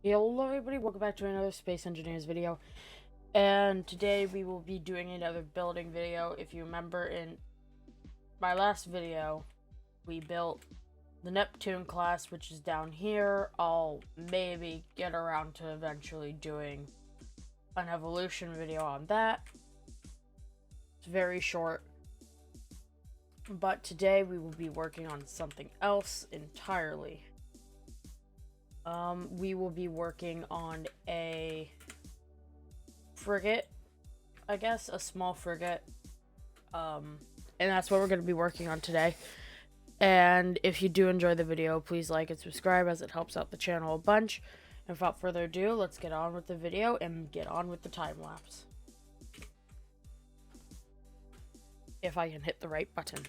Hello everybody, welcome back to another Space Engineers video. And today we will be doing another building video. If you remember in my last video, we built the Neptune class, which is down here. I'll maybe get around to eventually doing an evolution video on that. It's very short. But today we will be working on something else entirely. We will be working on a frigate, I guess, a small frigate. And that's what we're going to be working on today. And if you do enjoy the video, please like and subscribe as it helps out the channel a bunch. And without further ado, let's get on with the video and get on with the time lapse. If I can hit the right button.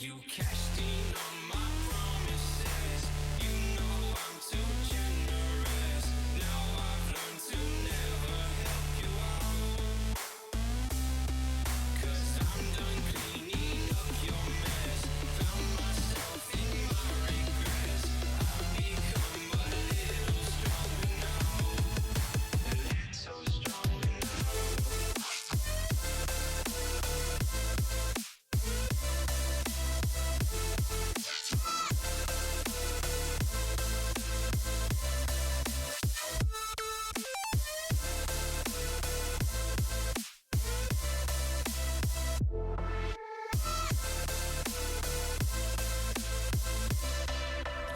You cashed in on my promises. You know I'm too generous. Now I've learned to never help you out. 'Cause I'm done cleaning up your mess. Found myself in my regrets. I've become a little stronger now. A little stronger now.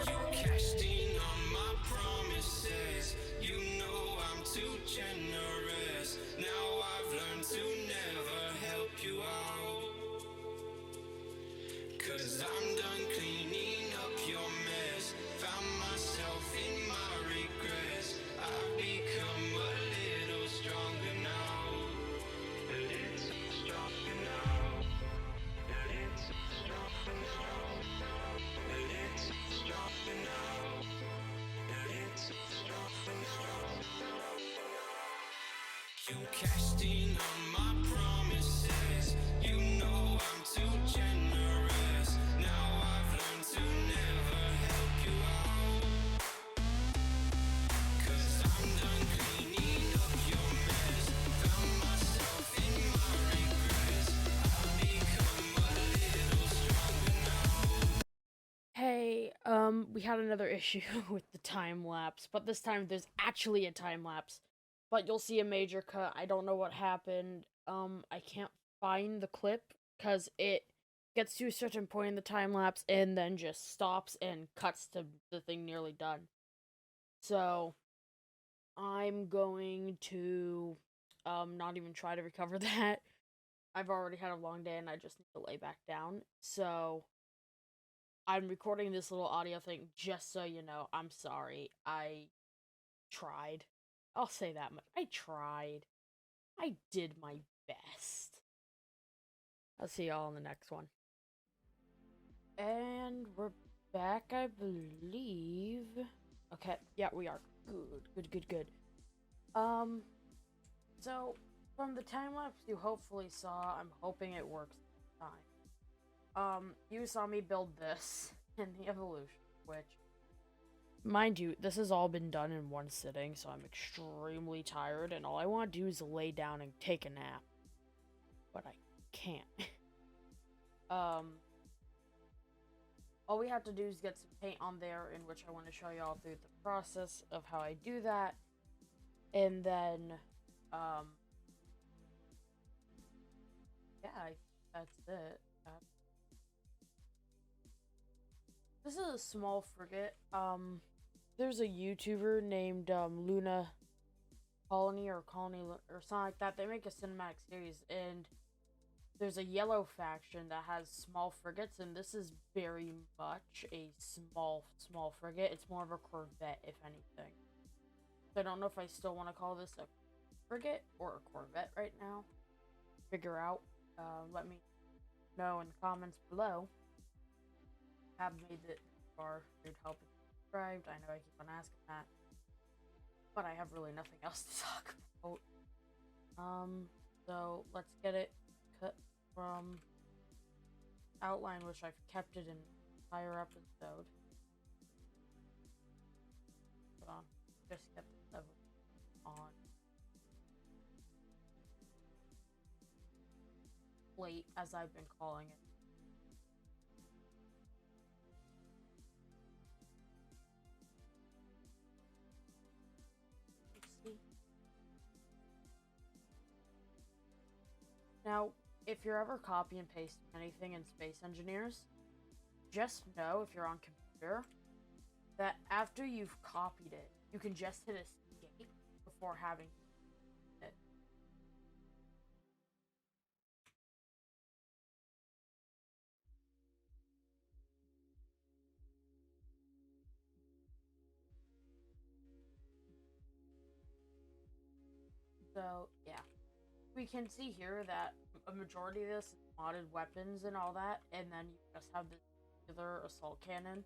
You cashed in on my promises. You know I'm too generous. Now I've learned to never help you out. 'Cause I'm done cleaning up your mess. Found myself in my regrets. I've become a little stronger now. A little stronger now. A little stronger now. A little stronger now. A little stronger now. You cashed in on my promises. You know I'm too generous. Now I've learned to never help you out. 'Cause I'm done cleaning up your mess. Found myself in my regrets. I've become a little stronger now. Hey, we had another issue with the time lapse, but this time there's actually a time lapse. But you'll see a major cut. I don't know what happened. I can't find the clip because it gets to a certain point in the time lapse and then just stops and cuts to the thing nearly done. So I'm going to not even try to recover that. I've already had a long day and I just need to lay back down. So I'm recording this little audio thing just so you know. I'm sorry. I tried. I'll say that much. I tried. I did my best. I'll see y'all in the next one. And we're back, I believe. Okay, yeah, we are. Good. So, from the time-lapse you hopefully saw, I'm hoping it works this time. You saw me build this in the evolution, which, mind you, this has all been done in one sitting, so I'm extremely tired, and all I want to do is lay down and take a nap. But I can't. All we have to do is get some paint on there, in which I want to show y'all through the process of how I do that. And then, yeah, that's it. This is a small frigate. There's a YouTuber named, Luna Colony or something like that. They make a cinematic series, and there's a yellow faction that has small frigates, and this is very much a small frigate. It's more of a corvette, if anything. So I don't know if I still want to call this a frigate or a corvette right now. Figure out. Let me know in the comments below. Have made it far, you'd help if subscribed. I know I keep on asking that, but I have really nothing else to talk about. So let's get it cut from outline, which I've kept it in entire episode. Hold on, just get the level on plate, as I've been calling it. Now, if you're ever copy and pasting anything in Space Engineers, just know if you're on computer that after you've copied it, you can just hit escape before having it. So, yeah. We can see here that a majority of this is modded weapons and all that, and then you just have this regular assault cannon.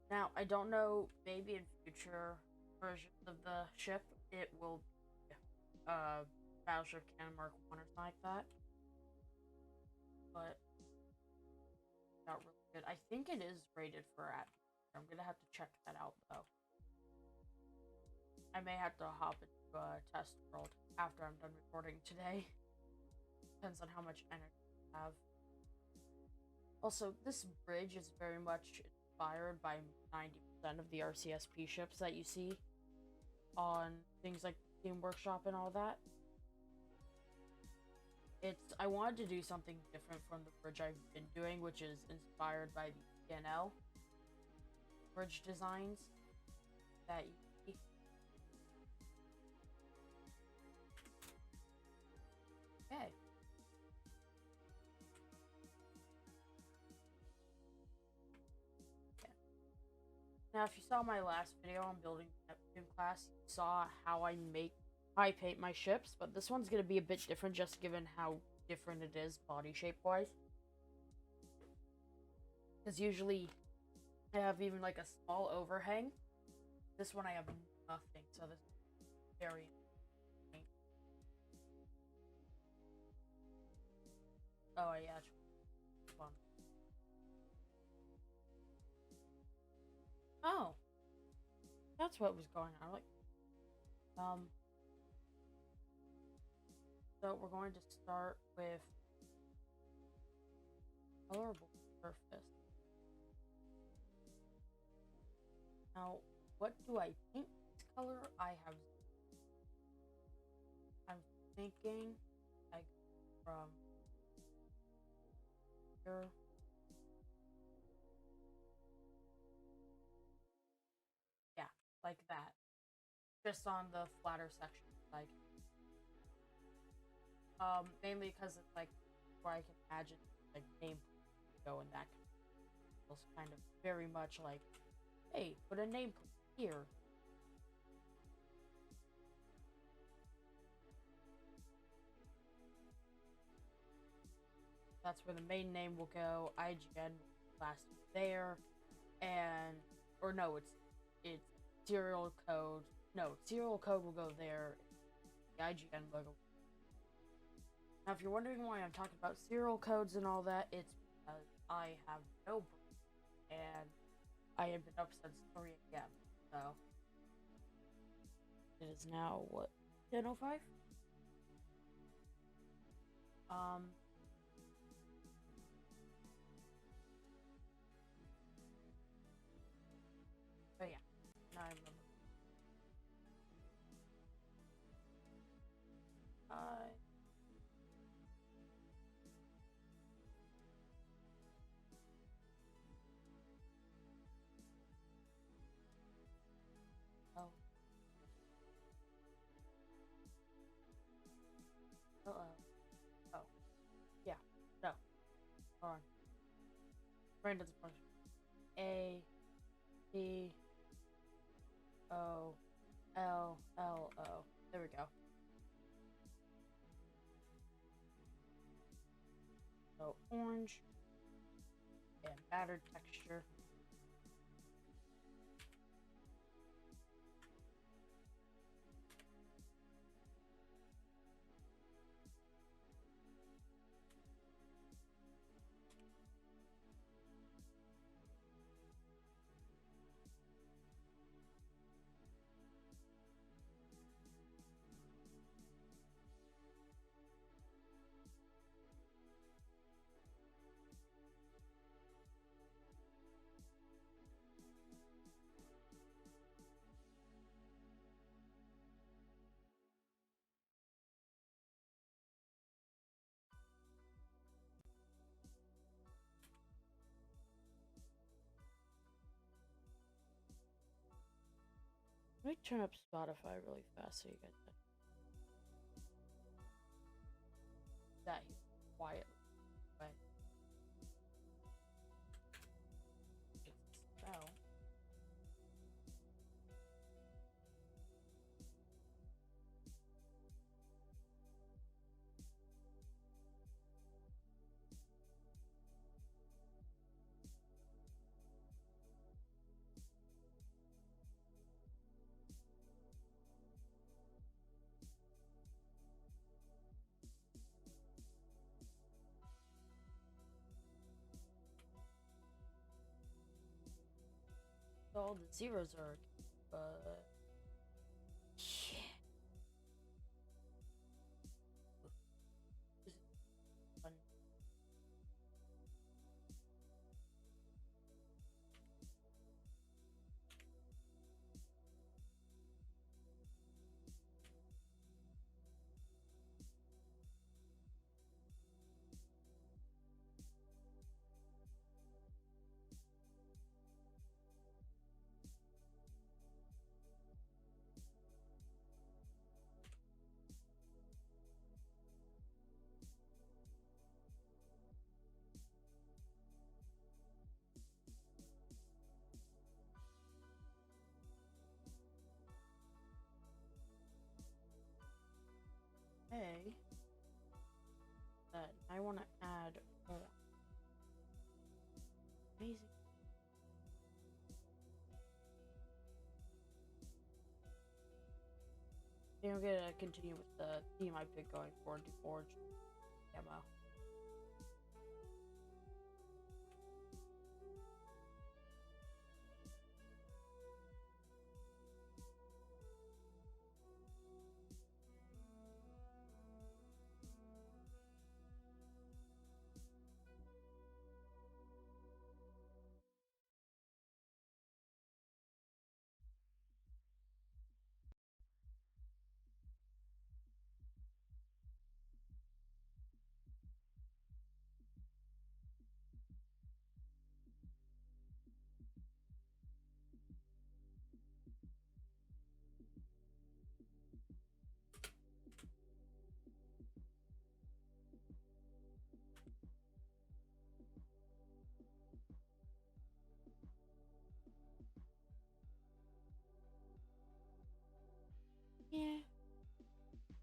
Now, I don't know, maybe in future versions of the ship, it will be Battleship Cannon Mark 1 or something like that. But, not really good. I think it is rated for atmosphere. I'm gonna have to check that out, though. I may have to hop into a test world after I'm done recording today. Depends on how much energy I have. Also, this bridge is very much inspired by 90% of the RCSP ships that you see on things like Team Workshop and all that. I wanted to do something different from the bridge I've been doing, which is inspired by the IGN bridge designs that you see. Okay. Now, if you saw my last video on building the Neptune class, you saw how I paint my ships, but this one's gonna be a bit different just given how different it is body shape wise. Because usually I have even like a small overhang. This one I have nothing, so this is very interesting. Oh yeah, it's fun. Oh, that's what was going on. Like, so we're going to start with colorable surface. Now, what do I paint this color? I'm thinking like from here. Yeah, like that. Just on the flatter section, like mainly because it's like where I can imagine like name go and that feels kind of very much like, hey, put a name here. That's where the main name will go. IGN last there, and or no, it's serial code. No, serial code will go there. The IGN logo. Now, if you're wondering why I'm talking about serial codes and all that, it's because I have no brain, and I have been up since 3 a.m. So it is now what, 10:05? But yeah, now I remember. Oh, hello. Oh, yeah. No, hold on. Brain doesn't function. A T O L L O. There we go. So orange and battered texture. Let me turn up Spotify really fast so you get that quietly. But it's spell. So all the zeros are, yeah. This is fun. Okay. That I want to add more. Amazing. I'm gonna continue with the theme I've been going for and do orange demo. Yeah.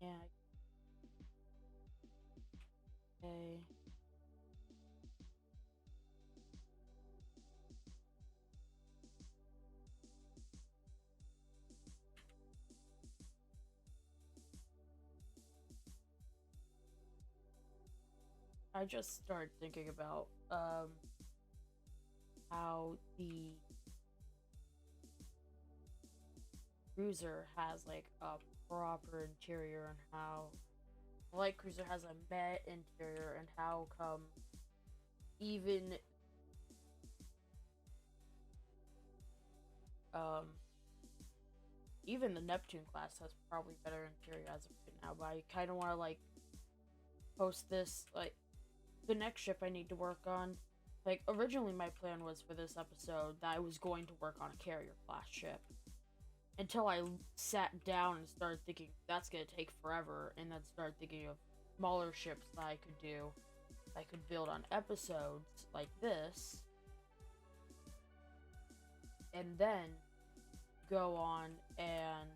Yeah. Okay. I just started thinking about how the cruiser has like a proper interior and how the light cruiser has a matte interior and how come even um even the Neptune class has probably better interior as of right now, but I kind of want to like post this like the next ship I need to work on. Like originally my plan was for this episode that I was going to work on a carrier class ship until I sat down and started thinking that's gonna take forever, and then started thinking of smaller ships that I could do, I could build on episodes like this, and then go on and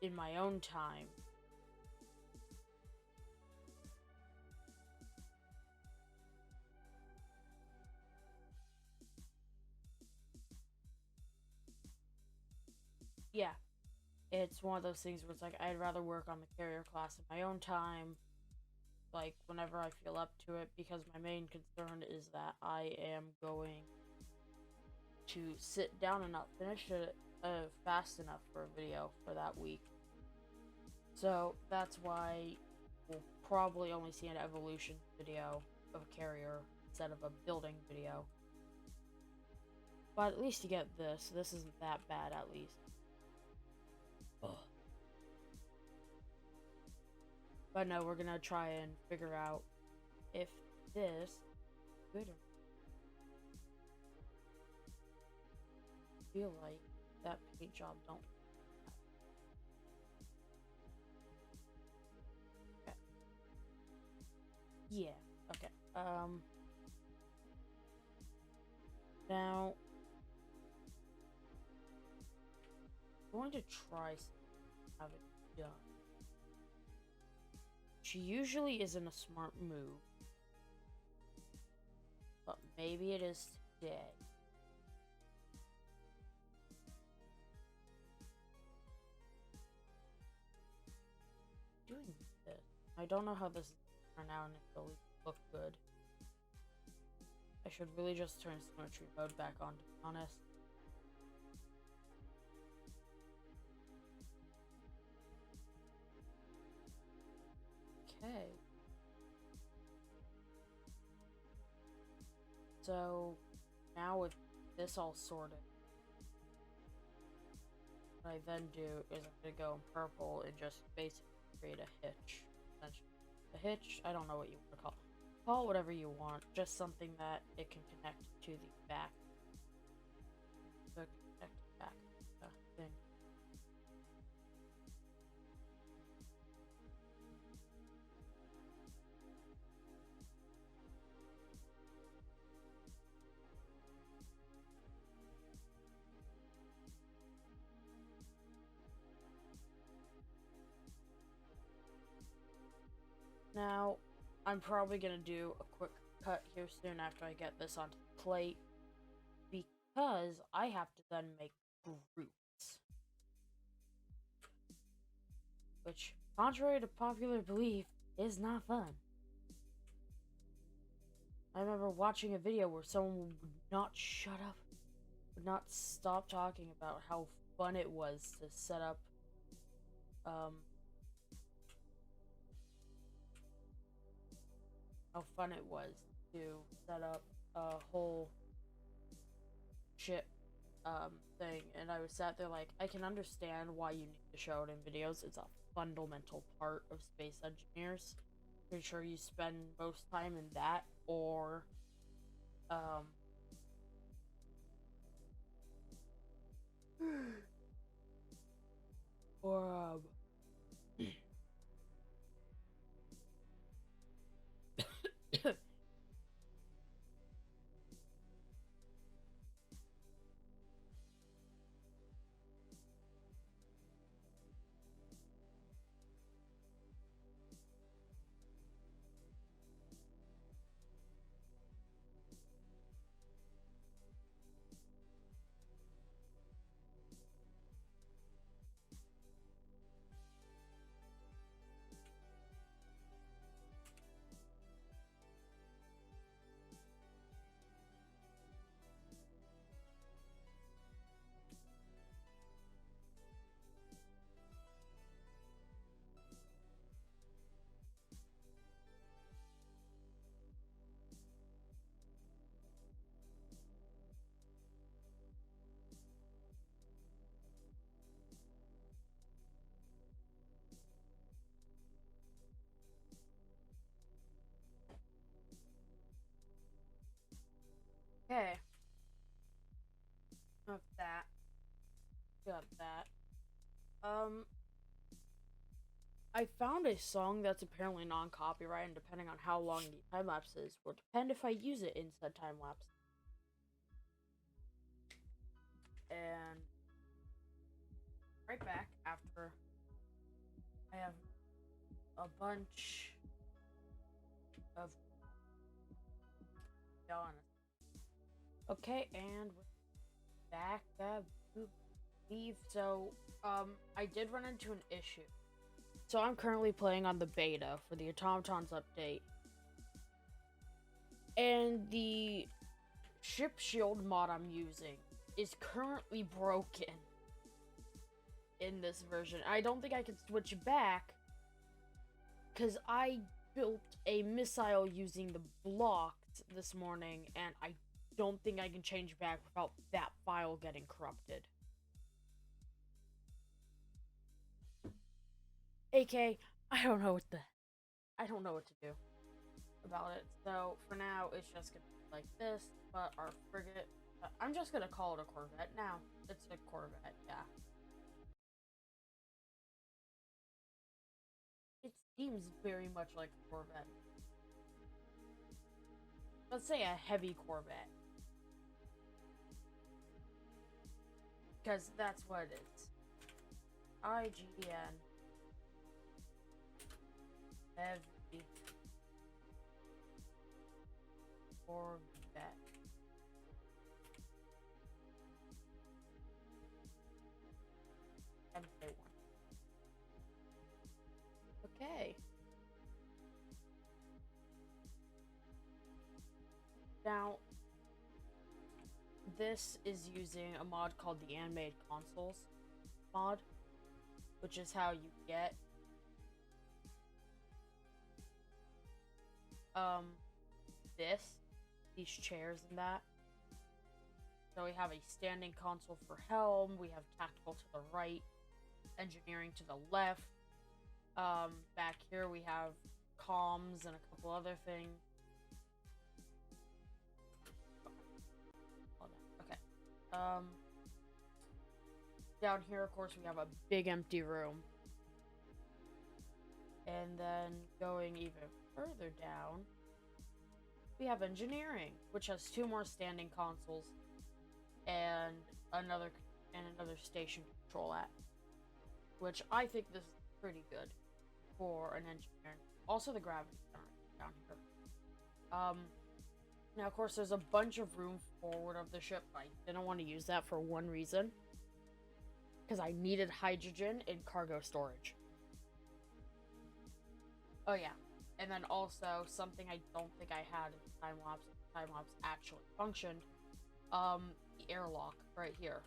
in my own time yeah, it's one of those things where it's like I'd rather work on the carrier class in my own time, like whenever I feel up to it, because my main concern is that I am going to sit down and not finish it fast enough for a video for that week. So that's why we'll probably only see an evolution video of a carrier instead of a building video. But at least you get this. This isn't that bad, at least. Ugh. But no, we're gonna try and figure out if this is good or feel like that paint job don't. Okay. Yeah. Okay. Now I'm going to try to have it done. She usually isn't a smart move, but maybe it is today. Doing this. I don't know how this is going to turn out and if it'll look good. I should really just turn symmetry mode back on, to be honest. Okay. So now with this all sorted, what I then do is I'm gonna go in purple and just basically create a hitch. A hitch, I don't know what you want to call it. Call it whatever you want, just something that it can connect to the back. So connect to the back thing. Now, I'm probably gonna do a quick cut here soon after I get this onto the plate, because I have to then make groups. Which, contrary to popular belief, is not fun. I remember watching a video where someone would not shut up, would not stop talking about how fun it was to set up, how fun it was to set up a whole ship thing, and I was sat there like, I can understand why you need to show it in videos. It's a fundamental part of space engineers. Pretty sure you spend most time in that, or or okay. Of that. Got that. I found a song that's apparently non-copyright, and depending on how long the time lapse is, will depend if I use it in said time lapse. And right back after I have a bunch of done. Okay, and we're back. believe so. I did run into an issue. So I'm currently playing on the beta for the Automatons update. And the ship shield mod I'm using is currently broken in this version. I don't think I can switch back because I built a missile using the blocks this morning, and I don't think I can change back without that file getting corrupted. AK, I don't know what to do about it. So for now, it's just gonna be like this. But our frigate, I'm just gonna call it a corvette now. It's a corvette, yeah. It seems very much like a corvette. Let's say a heavy corvette, because that's what it is. IGN heavy corvette. MK1. Okay. Now, this is using a mod called the Animated Consoles mod, which is how you get these chairs and that. So we have a standing console for helm, we have tactical to the right, engineering to the left. Back here we have comms and a couple other things. Okay. Down here, of course, we have a big empty room. And then going even further down, we have engineering, which has 2 more standing consoles and another station to control at, which I think this is pretty good for an engineer. Also, the gravity down here. Now, of course, there's a bunch of room forward of the ship. I didn't want to use that for one reason, because I needed hydrogen in cargo storage. Oh yeah, and then also something I don't think I had in the time lapse actually functioned. The airlock right here.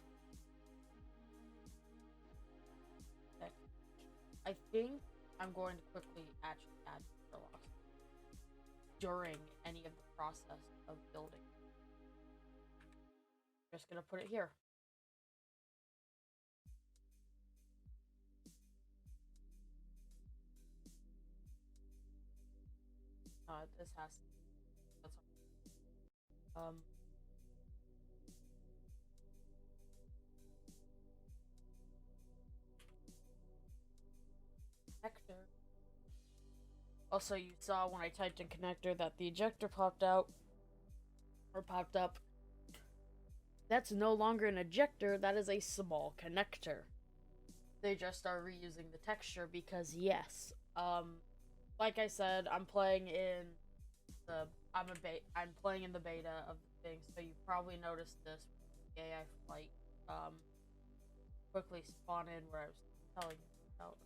Okay. I think I'm going to quickly actually add the airlock during any of the process of building. Just gonna put it here. This has to be, that's connector. Also, you saw when I typed in connector that the ejector popped out, or popped up. That's no longer an ejector, that is a small connector. They just are reusing the texture because yes, like I said, I'm playing in the beta of the thing, so you probably noticed this AI flight quickly spawn in where I was telling you about.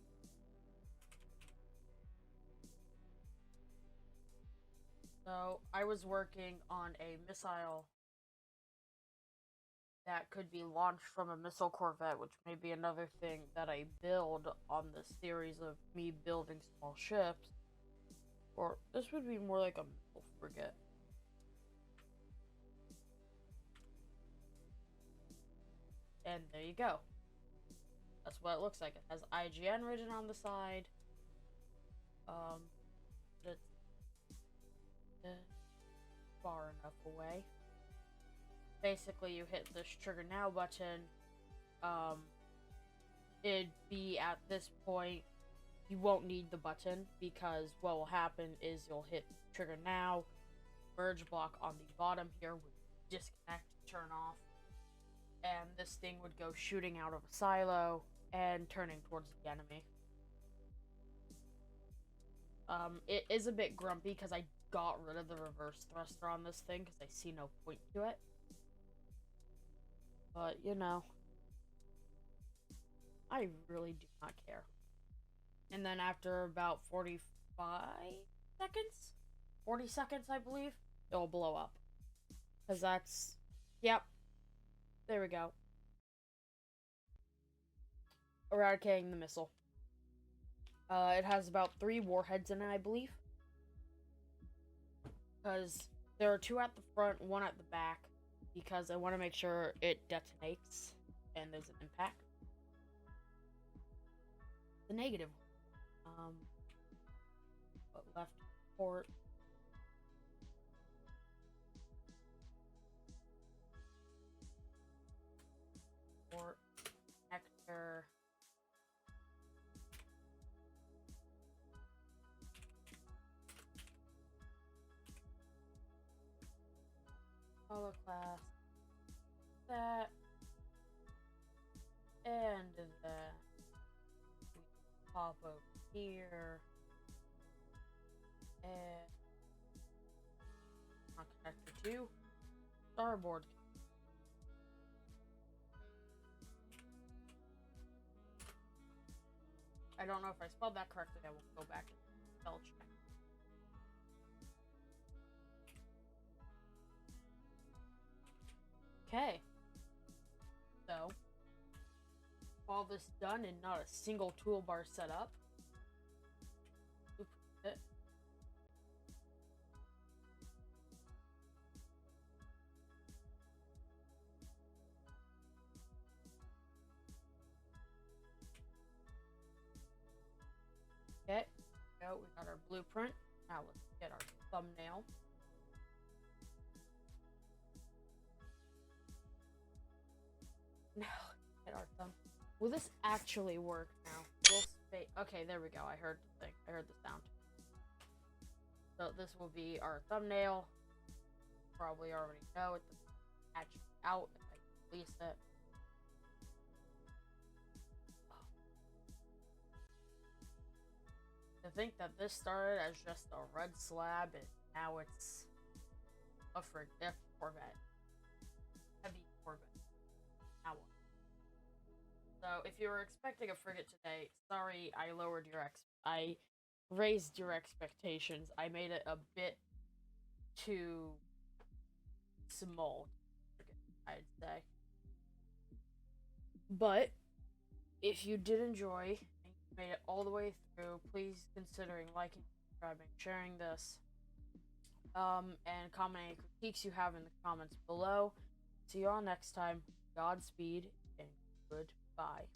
So I was working on a missile that could be launched from a missile corvette, which may be another thing that I build on this series of me building small ships. Or this would be more like a missile frigate. And there you go. That's what it looks like. It has IGN written on the side. It's far enough away. Basically, you hit this trigger now button. It'd be at this point, you won't need the button because what will happen is you'll hit trigger now, merge block on the bottom here would disconnect, turn off, and this thing would go shooting out of a silo and turning towards the enemy. It is a bit grumpy because I got rid of the reverse thruster on this thing because I see no point to it. But, you know. I really do not care. And then after about 45 seconds, 40 seconds, I believe, it'll blow up. Because that's. Yep. There we go. Eradicating the missile. It has about 3 warheads in it, I believe. Because there are 2 at the front, 1 at the back. Because I want to make sure it detonates and there's an impact. The negative. Left port. Port. Connector. Holo class. That. And then we pop over here. And on connector 2. Starboard. I don't know if I spelled that correctly. I will go back and spell check. Okay. So, all this done and not a single toolbar set up. It. Okay, go. We got our blueprint. Now let's get our thumbnail. Now get our thumb. Will this actually work now? Okay, there we go. I heard the thing. I heard the sound. So this will be our thumbnail. Probably already know it. Actually out if I release it. To think that this started as just a red slab and now it's a Corvette. Heavy Corvette. Now what? So if you were expecting a frigate today, sorry, I raised your expectations. I made it a bit too small, I'd say. But if you did enjoy and you made it all the way through, please considering liking, subscribing, sharing this, and comment any critiques you have in the comments below. See you all next time. Godspeed and goodbye.